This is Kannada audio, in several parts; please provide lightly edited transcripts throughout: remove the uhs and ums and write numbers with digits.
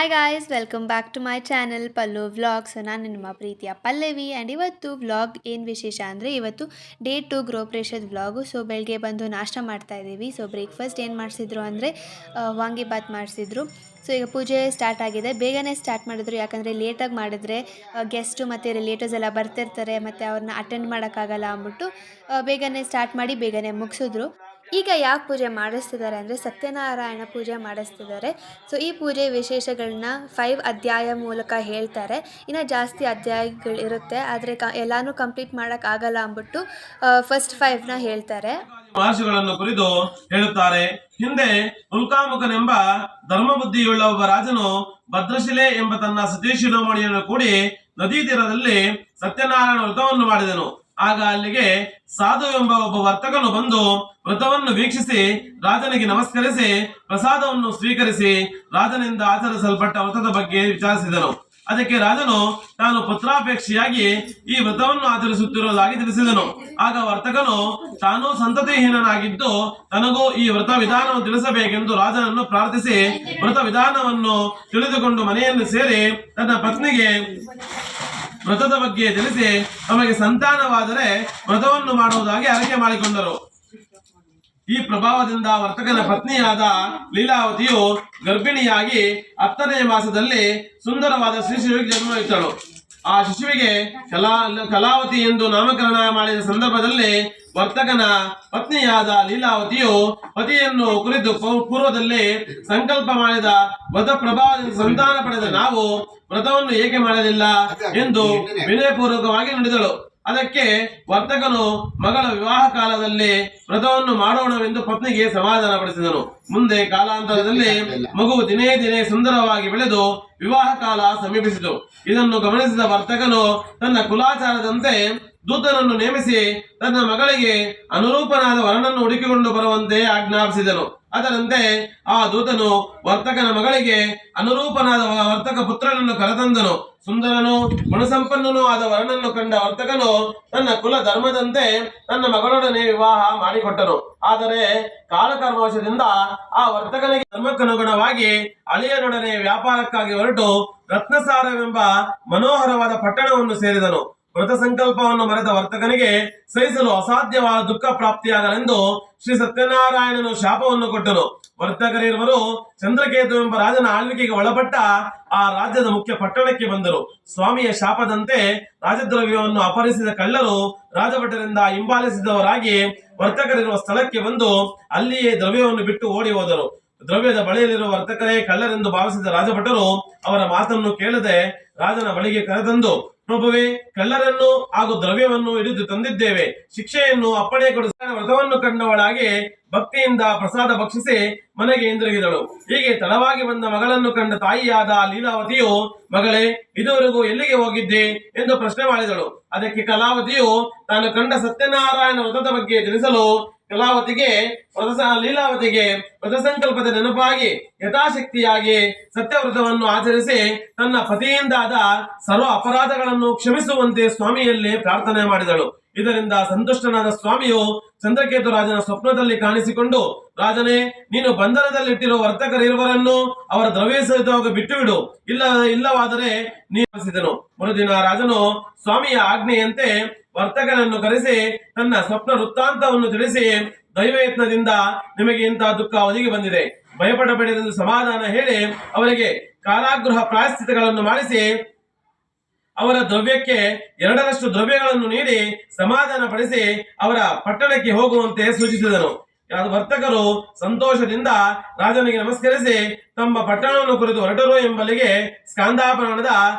Hi guys, welcome back to my channel Pallu vlogs. ನಾನು ನಿಮ್ಮ ಪ್ರೀತಿಯ ಪಲ್ಲವಿ. ಆ್ಯಂಡ್ ಇವತ್ತು ವ್ಲಾಗ್ ಏನು ವಿಶೇಷ ಅಂದರೆ ಇವತ್ತು ಡೇ 2 ಗೃಹಪ್ರವೇಶದ ವ್ಲಾಗು. ಸೊ ಬೆಳಗ್ಗೆ ಬಂದು ನಾಷ್ಟ ಮಾಡ್ತಾ ಇದ್ದೀವಿ. ಸೊ ಬ್ರೇಕ್ಫಾಸ್ಟ್ ಏನು ಮಾಡಿಸಿದ್ರು ಅಂದರೆ ವಾಂಗಿಬಾತ್ ಮಾಡಿಸಿದ್ರು. ಸೊ ಈಗ ಪೂಜೆ ಸ್ಟಾರ್ಟ್ ಆಗಿದೆ. ಬೇಗನೆ ಸ್ಟಾರ್ಟ್ ಮಾಡಿದ್ರು, ಯಾಕಂದರೆ ಲೇಟಾಗಿ ಮಾಡಿದ್ರೆ ಗೆಸ್ಟು ಮತ್ತು ರಿಲೇಟಿವ್ಸ್ ಎಲ್ಲ ಬರ್ತಿರ್ತಾರೆ ಮತ್ತು ಅವ್ರನ್ನ ಅಟೆಂಡ್ ಮಾಡೋಕ್ಕಾಗಲ್ಲ ಅಂದ್ಬಿಟ್ಟು ಬೇಗನೆ ಸ್ಟಾರ್ಟ್ ಮಾಡಿ ಬೇಗನೆ ಮುಗಿಸಿದ್ರು. ಈಗ ಯಾಕೆ ಪೂಜೆ ಮಾಡಿಸ್ತಿದ್ದಾರೆ ಅಂದರೆ ಸತ್ಯನಾರಾಯಣ ಪೂಜೆ ಮಾಡಿಸ್ತಿದ್ದಾರೆ. ಸೊ ಈ ಪೂಜೆ ವಿಶೇಷಗಳನ್ನ 5 ಅಧ್ಯಾಯ ಮೂಲಕ ಹೇಳ್ತಾರೆ. ಇನ್ನು ಜಾಸ್ತಿ ಅಧ್ಯಾಯಗಳಿರುತ್ತೆ, ಆದರೆ ಎಲ್ಲಾನು ಕಂಪ್ಲೀಟ್ ಮಾಡೋಕ್ಕಾಗಲ್ಲ ಅಂದ್ಬಿಟ್ಟು ಫಸ್ಟ್ 5ನ ಹೇಳ್ತಾರೆ. ಮಹರ್ಷಿಗಳನ್ನು ಕುರಿತು ಹೇಳುತ್ತಾರೆ. ಹಿಂದೆ ಉಲ್ಕಾಮುಖನೆಂಬ ಧರ್ಮಬುದ್ಧಿಯುಳ್ಳ ಒಬ್ಬ ರಾಜನು ಭದ್ರಶಿಲೆ ಎಂಬ ತನ್ನ ಸತೀಶಿರೋಮಣಿಯನ್ನು ಕೂಡಿ ನದಿ ತೀರದಲ್ಲಿ ಸತ್ಯನಾರಾಯಣ ವ್ರತವನ್ನು ಮಾಡಿದನು. ಆಗ ಅಲ್ಲಿಗೆ ಸಾಧು ಎಂಬ ಒಬ್ಬ ವರ್ತಕನು ಬಂದು ವ್ರತವನ್ನು ವೀಕ್ಷಿಸಿ ರಾಜನಿಗೆ ನಮಸ್ಕರಿಸಿ ಪ್ರಸಾದವನ್ನು ಸ್ವೀಕರಿಸಿ ರಾಜನಿಂದ ಆಚರಿಸಲ್ಪಟ್ಟ ವ್ರತದ ಬಗ್ಗೆ ವಿಚಾರಿಸಿದನು. ಅದಕ್ಕೆ ರಾಜನು ತಾನು ಪುತ್ರಾಪೇಕ್ಷೆಯಾಗಿ ಈ ವ್ರತವನ್ನು ಆಚರಿಸುತ್ತಿರುವುದಾಗಿ ತಿಳಿಸಿದನು. ಆಗ ವರ್ತಕನು ತಾನು ಸಂತತಿಹೀನನಾಗಿದ್ದು ತನಗೂ ಈ ವ್ರತ ವಿಧಾನವನ್ನು ತಿಳಿಸಬೇಕೆಂದು ರಾಜನನ್ನು ಪ್ರಾರ್ಥಿಸಿ ವ್ರತ ವಿಧಾನವನ್ನು ತಿಳಿದುಕೊಂಡು ಮನೆಯನ್ನು ಸೇರಿ ತನ್ನ ಪತ್ನಿಗೆ ವ್ರತದ ಬಗ್ಗೆ ತಿಳಿಸಿ ತಮಗೆ ಸಂತಾನವಾದರೆ ವ್ರತವನ್ನು ಮಾಡುವುದಾಗಿ ಹರಕೆ ಮಾಡಿಕೊಂಡರು. ಈ ಪ್ರಭಾವದಿಂದ ವರ್ತಕನ ಪತ್ನಿಯಾದ ಲೀಲಾವತಿಯು ಗರ್ಭಿಣಿಯಾಗಿ 10ನೇ ಮಾಸದಲ್ಲಿ ಸುಂದರವಾದ ಶಿಶುವಿಗೆ ಜನ್ಮವಿತ್ತಳು. ಆ ಶಿಶುವಿಗೆ ಕಲಾವತಿ ಎಂದು ನಾಮಕರಣ ಮಾಡಿದ ಸಂದರ್ಭದಲ್ಲಿ ವರ್ತಕನ ಪತ್ನಿಯಾದ ಲೀಲಾವತಿಯು ಪತಿಯನ್ನು ಕುರಿತು ಪೂರ್ವದಲ್ಲಿ ಸಂಕಲ್ಪ ಮಾಡಿದ ವ್ರತ ಪ್ರಭಾವದಿಂದ ಸಂತಾನ ಪಡೆದ ನಾವು ವ್ರತವನ್ನು ಏಕೆ ಮಾಡಲಿಲ್ಲ ಎಂದು ವಿನಯಪೂರ್ವಕವಾಗಿ ನುಡಿದಳು. ಅದಕ್ಕೆ ವರ್ತಕನು ಮಗಳ ವಿವಾಹ ಕಾಲದಲ್ಲಿ ವ್ರತವನ್ನು ಮಾಡೋಣವೆಂದು ಪತ್ನಿಗೆ ಸಮಾಧಾನ ಪಡಿಸಿದನು. ಮುಂದೆ ಕಾಲಾಂತರದಲ್ಲಿ ಮಗುವು ದಿನೇ ದಿನೇ ಸುಂದರವಾಗಿ ಬೆಳೆದು ವಿವಾಹ ಕಾಲ ಸಮೀಪಿಸಿತು. ಇದನ್ನು ಗಮನಿಸಿದ ವರ್ತಕನು ತನ್ನ ಕುಲಾಚಾರದಂತೆ ದೂತನನ್ನು ನೇಮಿಸಿ ತನ್ನ ಮಗಳಿಗೆ ಅನುರೂಪನಾದ ವರನನ್ನು ಹುಡುಕಿಕೊಂಡು ಬರುವಂತೆ ಆಜ್ಞಾಪಿಸಿದನು. ಅದರಂತೆ ಆ ದೂತನು ವರ್ತಕನ ಮಗಳಿಗೆ ಅನುರೂಪನಾದ ವರ್ತಕ ಪುತ್ರನನ್ನು ಕರೆತಂದನು. ಸುಂದರನು ಗುಣಸಂಪನ್ನನೂ ಆದ ವರನನ್ನು ಕಂಡ ವರ್ತಕನು ತನ್ನ ಕುಲ ಧರ್ಮದಂತೆ ತನ್ನ ಮಗಳೊಡನೆ ವಿವಾಹ ಮಾಡಿಕೊಟ್ಟನು. ಆದರೆ ಕಾಲಕರ್ಮವಶದಿಂದ ಆ ವರ್ತಕನಿಗೆ ಧರ್ಮಕ್ಕನುಗುಣವಾಗಿ ಅಳಿಯನೊಡನೆ ವ್ಯಾಪಾರಕ್ಕಾಗಿ ಹೊರಟು ರತ್ನಸಾರವೆಂಬ ಮನೋಹರವಾದ ಪಟ್ಟಣವನ್ನು ಸೇರಿದನು. ವ್ರತ ಸಂಕಲ್ಪವನ್ನು ಮರೆತ ವರ್ತಕನಿಗೆ ಸಹಿಸಲು ಅಸಾಧ್ಯವಾದ ದುಃಖ ಪ್ರಾಪ್ತಿಯಾಗಲೆಂದು ಶ್ರೀ ಸತ್ಯನಾರಾಯಣನು ಶಾಪವನ್ನು ಕೊಟ್ಟನು. ವರ್ತಕರಿರುವರು ಚಂದ್ರಕೇತು ಎಂಬ ರಾಜನ ಆಳ್ವಿಕೆಗೆ ಒಳಪಟ್ಟ ಆ ರಾಜ್ಯದ ಮುಖ್ಯ ಪಟ್ಟಣಕ್ಕೆ ಬಂದರು. ಸ್ವಾಮಿಯ ಶಾಪದಂತೆ ರಾಜದ್ರವ್ಯವನ್ನು ಅಪಹರಿಸಿದ ಕಳ್ಳರು ರಾಜಭಟರಿಂದ ಹಿಂಬಾಲಿಸಿದವರಾಗಿ ವರ್ತಕರಿರುವ ಸ್ಥಳಕ್ಕೆ ಬಂದು ಅಲ್ಲಿಯೇ ದ್ರವ್ಯವನ್ನು ಬಿಟ್ಟು ಓಡಿ ಹೋದರು. ದ್ರವ್ಯದ ಬಳಿಯಲ್ಲಿರುವ ವರ್ತಕರೇ ಕಳ್ಳರೆಂದು ಭಾವಿಸಿದ ರಾಜಭಟರು ಅವರ ಮಾತನ್ನು ಕೇಳದೆ ರಾಜನ ಬಳಿಗೆ ಕರೆತಂದು, ಪ್ರಭುವೇ, ಕಳ್ಳರನ್ನು ಹಾಗೂ ದ್ರವ್ಯವನ್ನು ಹಿಡಿದು ತಂದಿದ್ದೇವೆ, ಶಿಕ್ಷೆಯನ್ನು ಅಪ್ಪಣೆ ಕೊಡಿಸಿ ವ್ರತವನ್ನು ಕಂಡವಳಾಗಿ ಭಕ್ತಿಯಿಂದ ಪ್ರಸಾದ ಭಕ್ಷಿಸಿ ಮನೆಗೆ ಹಿಂದಿರುಗಿದಳು. ಹೀಗೆ ತಡವಾಗಿ ಬಂದ ಮಗಳನ್ನು ಕಂಡ ತಾಯಿಯಾದ ಲೀಲಾವತಿಯು, ಮಗಳೇ, ಇದುವರೆಗೂ ಎಲ್ಲಿಗೆ ಹೋಗಿದ್ದೆ ಎಂದು ಪ್ರಶ್ನೆ ಮಾಡಿದಳು. ಅದಕ್ಕೆ ಕಲಾವತಿಯು ತಾನು ಕಂಡ ಸತ್ಯನಾರಾಯಣ ವ್ರತದ ಬಗ್ಗೆ ತಿಳಿಸಲು ಲೀಲಾವತಿಗೆ ವ್ರತ ಸಂಕಲ್ಪದ ನೆನಪಾಗಿ ಯಥಾಶಕ್ತಿಯಾಗಿ ಸತ್ಯವ್ರತವನ್ನು ಆಚರಿಸಿ ತನ್ನ ಪತಿಯಿಂದಾದ ಸರ್ವ ಅಪರಾಧಗಳನ್ನು ಕ್ಷಮಿಸುವಂತೆ ಸ್ವಾಮಿಯಲ್ಲಿ ಪ್ರಾರ್ಥನೆ ಮಾಡಿದಳು. ಇದರಿಂದ ಸಂತುಷ್ಟನಾದ ಸ್ವಾಮಿಯು ಚಂದ್ರಕೇತು ರಾಜನ ಸ್ವಪ್ನದಲ್ಲಿ ಕಾಣಿಸಿಕೊಂಡು, ರಾಜನೇ, ನೀನು ಬಂಧನದಲ್ಲಿಟ್ಟಿರುವ ವರ್ತಕರಿರುವರನ್ನು ಅವರ ದ್ರವ್ಯ ಸಹಿತವಾಗಿ ಬಿಟ್ಟು ಬಿಡು, ಇಲ್ಲವಾದರೆ ನೀನು. ಮರುದಿನ ರಾಜನು ಸ್ವಾಮಿಯ ಆಜ್ಞೆಯಂತೆ ವರ್ತಕನನ್ನು ಕರೆಸಿ ತನ್ನ ಸ್ವಪ್ನ ವೃತ್ತಾಂತವನ್ನು ತಿಳಿಸಿ, ದೈವಯತ್ನದಿಂದ ನಿಮಗೆ ಇಂತಹ ದುಃಖ ಒದಗಿ ಬಂದಿದೆ, ಭಯಪಡಬೇಡಿರೆಂದು ಸಮಾಧಾನ ಹೇಳಿ ಅವರಿಗೆ ಕಾರಾಗೃಹ ಪ್ರಾಯಶ್ಚಿತ್ತಗಳನ್ನು ಮಾಡಿಸಿ ಅವರ ದ್ರವ್ಯಕ್ಕೆ 2ರಷ್ಟು ದ್ರವ್ಯಗಳನ್ನು ನೀಡಿ ಸಮಾಧಾನ ಪಡಿಸಿ ಅವರ ಪಟ್ಟಣಕ್ಕೆ ಹೋಗುವಂತೆ ಸೂಚಿಸಿದನು. ವರ್ತಕರು ಸಂತೋಷದಿಂದ ರಾಜನಿಗೆ ನಮಸ್ಕರಿಸಿ ತಮ್ಮ ಪಟ್ಟಣವನ್ನು ಕುರಿತು ಹೊರಟರು ಎಂಬಲ್ಲಿಗೆ ಸ್ಕಾಂದಾಪುರಾಣದ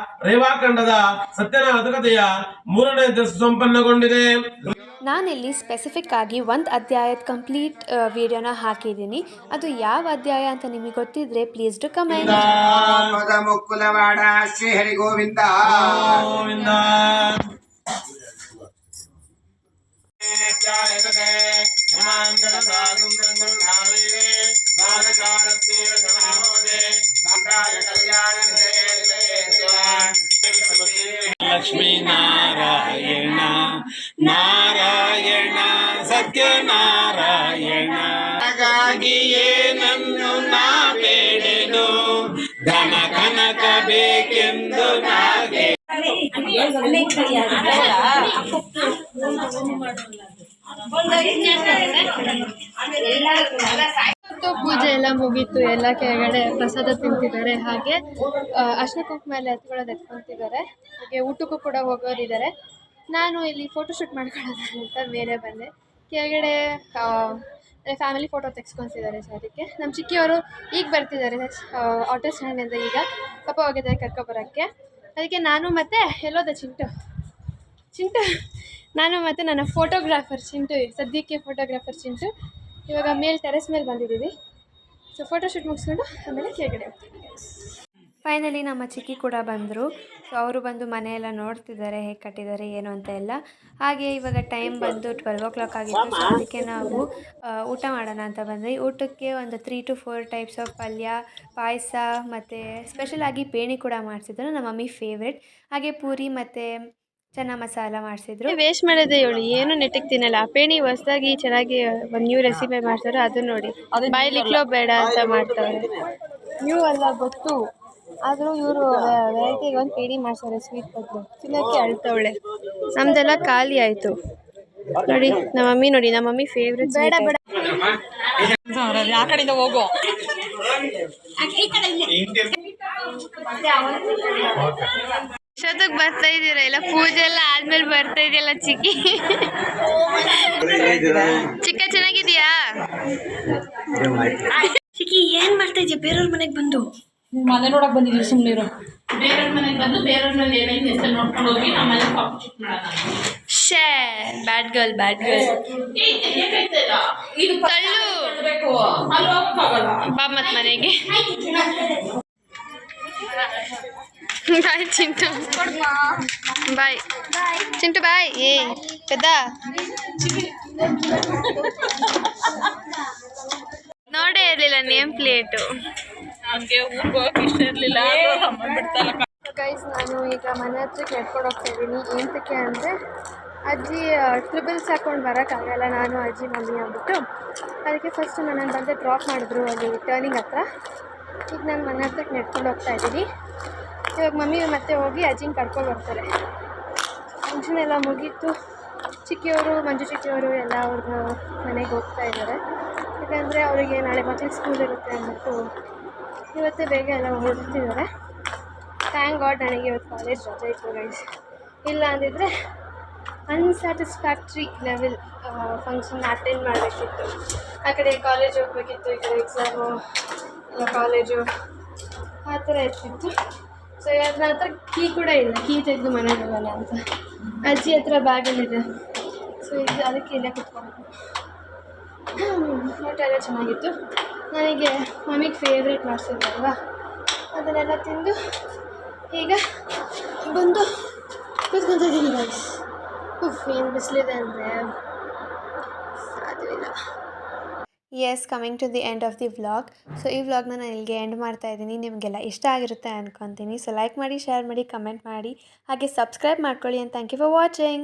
ರೇವಾಖಂಡದ ಸತ್ಯನಾರಾಯಣ ಕಥೆಯ 3ನೇ ಸಂಪನ್ನಗೊಂಡಿದೆ. ನಾನಿಲ್ಲಿ ಸ್ಪೆಸಿಫಿಕ್ ಆಗಿ 1 ಅಧ್ಯಾಯದ ಕಂಪ್ಲೀಟ್ ವಿಡಿಯೋನ ಹಾಕಿದ್ದೀನಿ. ಅದು ಯಾವ ಅಧ್ಯಾಯ ಅಂತ ನಿಮಗೆ ಗೊತ್ತಿದ್ರೆ ಪ್ಲೀಸ್ ಡು ಕಮೆಂಟ್. ಮುಕ್ಕುಲವಾಡ ಶ್ರೀ ಹರಿ ಗೋವಿಂದ ಗೋವಿಂದ. ಲಕ್ಷ್ಮೀ ನಾರಾಯಣ ನಾರಾಯಣ ಸತ್ಯನಾರಾಯಣ ಹಾಗಾಗಿಯೇ ನನ್ನು ನಾ ಬೇಡೆನು ಧನ ಕನ ಬೇಕೆಂದು ನಾಗೆ ಇವತ್ತು ಪೂಜೆ ಎಲ್ಲ ಮುಗೀತು, ಎಲ್ಲ ಕೆಳಗಡೆ ಪ್ರಸಾದ ತಿಂತಿದ್ದಾರೆ. ಹಾಗೆ ಅರ್ಶಿನ ಕುಂಕುಮ ಎಲ್ಲ ಎತ್ಕೊಂತಿದ್ದಾರೆ. ಹಾಗೆ ಊಟಕ್ಕೂ ಕೂಡ ಹೋಗೋರಿದ್ದಾರೆ. ನಾನು ಇಲ್ಲಿ ಫೋಟೋಶೂಟ್ ಮಾಡ್ಕೊಳ್ಳೋದು ಅಂತ ಮೇಲೆ ಬಂದೆ. ಕೆಳಗಡೆ ಫ್ಯಾಮಿಲಿ ಫೋಟೋ ತೆಗೆಸ್ಕೊತಿದ್ದಾರೆ. ಸೊ ಅದಕ್ಕೆ ನಮ್ಮ ಚಿಕ್ಕಿಯವರು ಈಗ ಬರ್ತಿದ್ದಾರೆ ಆಟೋ ಸ್ಟ್ಯಾಂಡಿಂದ. ಈಗ ಪಾಪ ಹೋಗಿದ್ದಾರೆ ಕರ್ಕೊಬರೋಕ್ಕೆ. ಅದಕ್ಕೆ ನಾನು ಮತ್ತು ಎಲ್ಲೋದ ಚಿಂಟು ನಾನು ಮತ್ತು ನನ್ನ ಫೋಟೋಗ್ರಾಫರ್ ಚಿಂಟು, ಸದ್ಯಕ್ಕೆ ಫೋಟೋಗ್ರಾಫರ್ ಚಿಂಟು ಇವಾಗ ಟೆರೆಸ್ ಮೇಲೆ ಬಂದಿದ್ದೀವಿ. ಸೊ ಫೋಟೋಶೂಟ್ ಮುಗಿಸ್ಕೊಂಡು ಆಮೇಲೆ ಕೆಳಗಡೆ ಹೋಗ್ತೀವಿ. ಫೈನಲಿ ನಮ್ಮ ಚಿಕ್ಕಿ ಕೂಡ ಬಂದರು. ಸೊ ಅವರು ಬಂದು ಮನೆಯೆಲ್ಲ ನೋಡ್ತಿದ್ದಾರೆ, ಹೇಗೆ ಕಟ್ಟಿದ್ದಾರೆ ಏನು ಅಂತ ಎಲ್ಲ. ಹಾಗೆ ಇವಾಗ ಟೈಮ್ ಬಂದು 12 o'clock ಆಗಿತ್ತು. ಸೊ ಅದಕ್ಕೆ ನಾವು ಊಟ ಮಾಡೋಣ ಅಂತ ಬಂದ್ವಿ. ಊಟಕ್ಕೆ ಒಂದು 3 to 4 ಟೈಪ್ಸ್ ಆಫ್ ಪಲ್ಯ, ಪಾಯಸ ಮತ್ತು ಸ್ಪೆಷಲಾಗಿ ಪೇಣಿ ಕೂಡ ಮಾಡಿಸಿದ್ರು, ನಮ್ಮ ಮಮ್ಮಿ ಫೇವ್ರೆಟ್. ಹಾಗೆ ಪೂರಿ ಮತ್ತು ಚೆನ್ನ ಮಸಾಲ ಮಾಡಿಸಿದ್ರು. ವೇಸ್ಟ್ ಮಾಡೋದೇ ಹೇಳಿ, ಏನು ನೆಟ್ಟಿಗೆ ತಿನ್ನಲ್ಲ. ಪೇಣಿ ಹೊಸದಾಗಿ ಚೆನ್ನಾಗಿ ಒಂದು ನ್ಯೂ ರೆಸಿಪಿ ಮಾಡ್ತಾರೆ, ಅದು ನೋಡಿ. ಬಾಯ್ಲಿಕ್ಲೋ ಬೇಡ ಅಂತ ಮಾಡ್ತಾರೆ. ನ್ಯೂ ಅಲ್ಲ ಗೊತ್ತು, ಆದರೂ ಇವರು ವೆರೈಟಿಗೆ ಒಂದು ಪೇಣಿ ಮಾಡ್ತಾರೆ ಸ್ವೀಟ್ ಬದಲು. ತಿನ್ನೋಕ್ಕೆ ಅಳ್ತವಳೆ. ನಮ್ಮದೆಲ್ಲ ಖಾಲಿ ಆಯಿತು ನೋಡಿ. ನಮ್ಮ ಮಮ್ಮಿ ನೋಡಿ, ನಮ್ಮ ಮಮ್ಮಿ ಫೇವ್ರೆಟ್. ಬೇಡ ಬೇಡ ಆ ಕಡೆಯಿಂದ ಹೋಗು. ಎಷ್ಟೊತ್ತಿಗೆ ಬರ್ತಾ ಇದ್ದೀರಾ? ಎಲ್ಲ ಪೂಜೆ ಎಲ್ಲ ಆದ್ಮೇಲೆ ಬರ್ತಾ ಇದೆಯಲ್ಲ ಚಿಕ್ಕಿ. ಚಿಕ್ಕ ಚೆನ್ನಾಗಿದೆಯಾ ಚಿಕ್ಕಿ? ಏನ್ ಮಾಡ್ತಾ ಇದೀಯ ಬೇರೆಯವ್ರ ಮನೆಗೆ ಬಂದು? ಮನೆ ನೋಡಕ್ ಬಂದಿದ್ದೀವಿ, ಸುಮ್ಮನಿರು. ಬೇರೆಯವ್ರ ಮನೆಗೆ ಬಂದು ಬೇರೆಯವ್ರ ಮನೇಲಿ ಏನೈತೆ ಅಂತ ನೋಡ್ಕೊಂಡು ಹೋಗಿ ನಮ್ಮನೆ ಕಾಪಿ ಚಿಟ್ ಮಾಡೋಣ. ಶೇ ಬ್ಯಾಡ್ ಗರ್ಲ್ ಇದು ತಳ್ಳು. ಬೇಕು ಅಲ್ಲಿ ಹೋಗಕ್ಕಾಗಲ್ಲ. ಬಾ ಮತ್ ಮನೆಗೆ. ಬಾಯ್ ಚಿಂಟು, ಬಾಯ್ ಚಿಂಟು, ಬಾಯ್. ಏ ಪೆದ್ದ ನೋಡೇ ಇರಲಿಲ್ಲ ನೇಮ್ ಪ್ಲೇಟು. ನಮ್ಗೆ ಊರಿಗೆ ಹೋಗಕ್ಕೆ ಇಷ್ಟ ಇರಲಿಲ್ಲ, ಗೈಸ್ ನಾನು ಈಗ ಮನೆ ಹತ್ರಕ್ಕೆ ನಡ್ಕೊಂಡು ಹೋಗ್ತಾ ಇದ್ದೀನಿ. ಏನಕ್ಕೆ ಅಂದರೆ ಅಜ್ಜಿ ಟ್ರಿಬಲ್ಸ್ ಹಾಕ್ಕೊಂಡು ಬರೋಕ್ಕಾಗಲ್ಲ, ನಾನು ಅಜ್ಜಿ ಮಮ್ಮಿ ಅಂದ್ಬಿಟ್ಟು. ಅದಕ್ಕೆ ಫಸ್ಟು ನನ್ನನ್ನು ಬಂದು ಡ್ರಾಪ್ ಮಾಡಿದ್ರು ಅಲ್ಲಿ ಟರ್ನಿಂಗ್ ಹತ್ರ. ಈಗ ನಾನು ಮನೆ ಹತ್ರಕ್ಕೆ ನಡ್ಕೊಂಡು ಹೋಗ್ತಾ ಇದ್ದೀನಿ. ಇವಾಗ ಮಮ್ಮಿ ಮತ್ತೆ ಹೋಗಿ ಅಜ್ಜಿನ ಕರ್ಕೊಂಡು ಬರ್ತಾರೆ. ಫಂಕ್ಷನ್ ಎಲ್ಲ ಮುಗೀತು. ಚಿಕ್ಕಿಯವರು, ಮಂಜು ಚಿಕ್ಕಿಯವರು ಎಲ್ಲ ಅವ್ರನ್ನ ಮನೆಗೆ ಹೋಗ್ತಾ ಇದ್ದಾರೆ. ಯಾಕಂದರೆ ಅವರಿಗೆ ನಾಳೆ ಮಕ್ಕಳಿಗೆ ಸ್ಕೂಲ್ ಇರುತ್ತೆ ಅಂದ್ಬಿಟ್ಟು ಇವತ್ತೇ ಬೇಗ ಎಲ್ಲ ಹೊರಡ್ತಿದ್ದಾರೆ. ಥ್ಯಾಂಕ್ ಗಾಡ್ ನನಗೆ ಇವತ್ತು ಕಾಲೇಜ್ ರಜೆ ಇತ್ತು ಗೈಸ್. ಇಲ್ಲ ಅಂದಿದ್ರೆ ಅನ್ಸ್ಯಾಟಿಸ್ಫ್ಯಾಕ್ಟ್ರಿ ಲೆವೆಲ್ ಫಂಕ್ಷನ್ ಅಟೆಂಡ್ ಮಾಡಬೇಕಿತ್ತು. ಆ ಕಡೆ ಕಾಲೇಜ್ ಹೋಗ್ಬೇಕಿತ್ತು, ಈ ಕಡೆ ಎಕ್ಸಾಮು ಇಲ್ಲ ಕಾಲೇಜು ಆ ಥರ ಇರ್ತಿತ್ತು. ಸೊ ನನ್ನ ಹತ್ರ ಕೀ ಕೂಡ ಇಲ್ಲ, ಕೀ ತೆಗೆದು ಮನೆಗೆ ಹೋಗೋಣ ಅಂತ. ಅಜ್ಜಿ ಹತ್ರ ಬ್ಯಾಗಲ್ಲಿದೆ. ಸೊ ಇದು ಅದಕ್ಕೆ ಇಲ್ಲೇ ಕುತ್ಕೊಂಡು ಊಟ ಎಲ್ಲ ಚೆನ್ನಾಗಿತ್ತು. ನನಗೆ ಮಮ್ಮಿಗೆ ಫೇವ್ರೇಟ್ ಮಾಡಿಸಿದ್ರಲ್ವ, ಅದನ್ನೆಲ್ಲ ತಿಂದು ಈಗ ಬಂದು ಕೂತ್ಕೊತಿದ್ದೀನಿ ಗೈಸ್. ಏನು ಬಿಸಿಲಿದೆ ಅಂದರೆ ಸಾಧ್ಯವಿಲ್ಲ. Yes, coming to the end of the vlog. So ಈ ವ್ಲಾಗ್ನ ನಾನು ಇಲ್ಲಿಗೆ ಎಂಡ್ ಮಾಡ್ತಾ ಇದ್ದೀನಿ. ನಿಮಗೆಲ್ಲ ಇಷ್ಟ ಆಗಿರುತ್ತೆ ಅಂದ್ಕೊತೀನಿ. ಸೊ ಲೈಕ್ ಮಾಡಿ, ಶೇರ್ ಮಾಡಿ, ಕಮೆಂಟ್ ಮಾಡಿ, ಹಾಗೆ ಸಬ್ಸ್ಕ್ರೈಬ್ ಮಾಡ್ಕೊಳ್ಳಿ. And thank you for watching.